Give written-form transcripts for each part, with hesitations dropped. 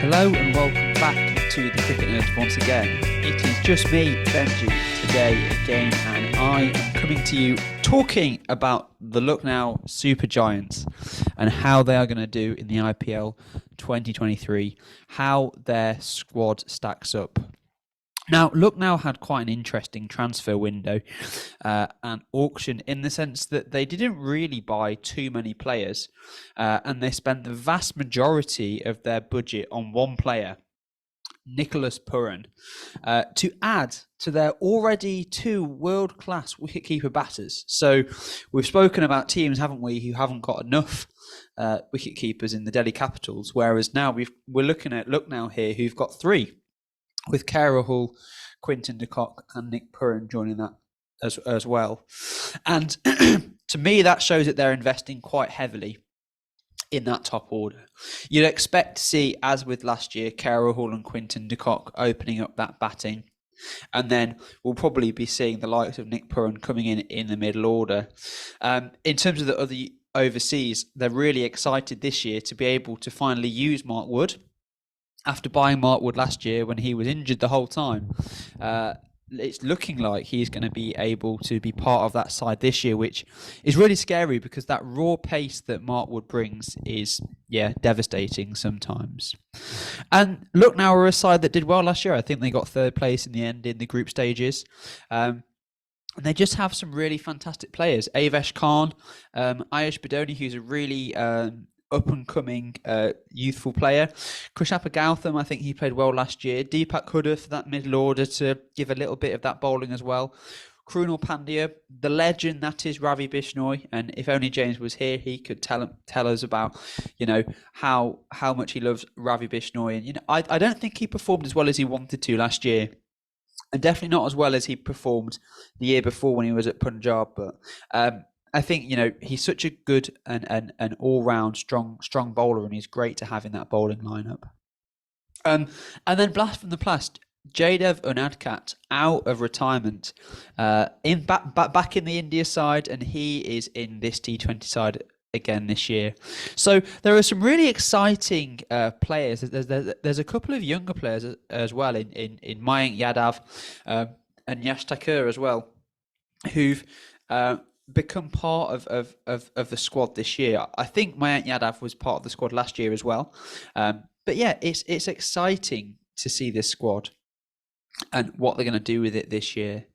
Hello and welcome back to the Cricket Nerds once again. It is just me, Benji, today again, and I am coming to you talking about the Lucknow Super Giants and how they are going to do in the IPL 2023, how their squad stacks up. Now, Lucknow had quite an interesting transfer window and auction in the sense that they didn't really buy too many players and they spent the vast majority of their budget on one player, Nicholas Purran, to add to their already two world-class wicketkeeper batters. So we've spoken about teams, haven't we, who haven't got enough wicketkeepers in the Delhi Capitals, whereas now we're looking at Lucknow here, who've got three, with Rahul, Quinton de Kock and Nick Purran joining that as well. And to me, that shows that they're investing quite heavily in that top order. You'd expect to see, as with last year, Rahul and Quinton de Kock opening up that batting. And then we'll probably be seeing the likes of Nick Purran coming in the middle order. In terms of the other overseas, they're really excited this year to be able to finally use Mark Wood. After buying Mark Wood last year when he was injured the whole time, it's looking like he's going to be able to be part of that side this year, which is really scary because that raw pace that Mark Wood brings is, devastating sometimes. And look, now we're a side that did well last year. I think they got third place in the end in the group stages. And they just have some really fantastic players. Avesh Khan, Ayush Badoni, who's a really up-and-coming youthful player. Krishnappa Gautam, I think he played well last year. Deepak Hooda for that middle order to give a little bit of that bowling as well. Krunal Pandya, the legend that is Ravi Bishnoi, and if only James was here, he could tell us about, how much he loves Ravi Bishnoi. And I don't think he performed as well as he wanted to last year, and definitely not as well as he performed the year before when he was at Punjab. But I think, he's such a good and all-round strong bowler, and he's great to have in that bowling lineup. And then blast from the past, Jaydev Unadkat out of retirement, back in the India side, and he is in this T20 side again this year. So there are some really exciting players. There's a couple of younger players as well in Mayank Yadav and Yash Thakur as well, who've become part of the squad this year. I think Mayank Yadav was part of the squad last year as well. But yeah, it's exciting to see this squad and what they're going to do with it this year.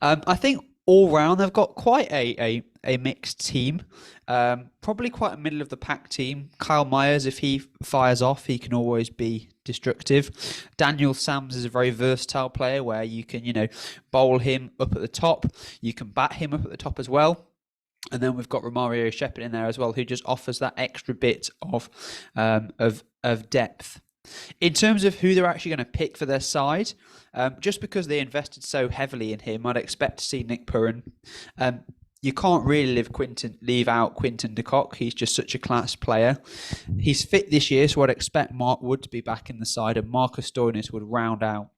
I think all round they've got quite a mixed team. Probably quite a middle of the pack team. Kyle Myers, if he fires off, he can always be destructive. Daniel Sams is a very versatile player where you can, bowl him up at the top. You can bat him up at the top as well. And then we've got Romario Shepherd in there as well, who just offers that extra bit of depth. In terms of who they're actually going to pick for their side, just because they invested so heavily in him, I'd expect to see Nick Purran. You can't really leave out Quinton de Kock. He's just such a class player. He's fit this year, so I'd expect Mark Wood to be back in the side, and Marcus Stoinis would round out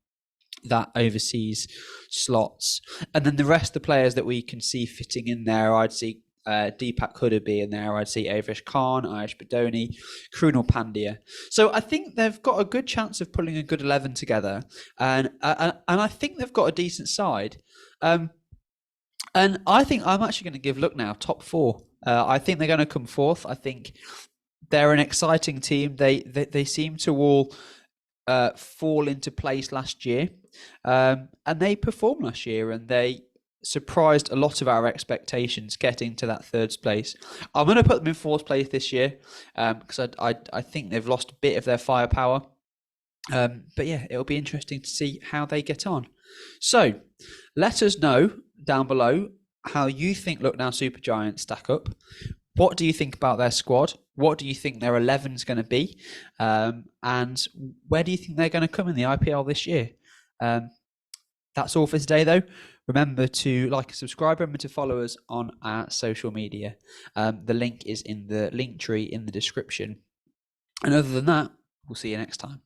that overseas slots. And then the rest of the players that we can see fitting in there, I'd see Deepak Hooda be in there. I'd see Avesh Khan, Ayush Badoni, Krunal Pandya. So I think they've got a good chance of pulling a good 11 together, and I think they've got a decent side. And I think I'm actually going to give Lucknow top four. I think they're going to come fourth. I think they're an exciting team. They seem to all fall into place last year, and they performed last year, and they surprised a lot of our expectations getting to that third place. I'm going to put them in fourth place this year because I think they've lost a bit of their firepower. But yeah, it'll be interesting to see how they get on. So let us know down below how you think Lucknow Super Giants stack up. What do you think about their squad? What do you think their 11 is going to be? And where do you think they're going to come in the IPL this year? That's all for today, though. Remember to like and subscribe. Remember to follow us on our social media. The link is in the link tree in the description. And other than that, we'll see you next time.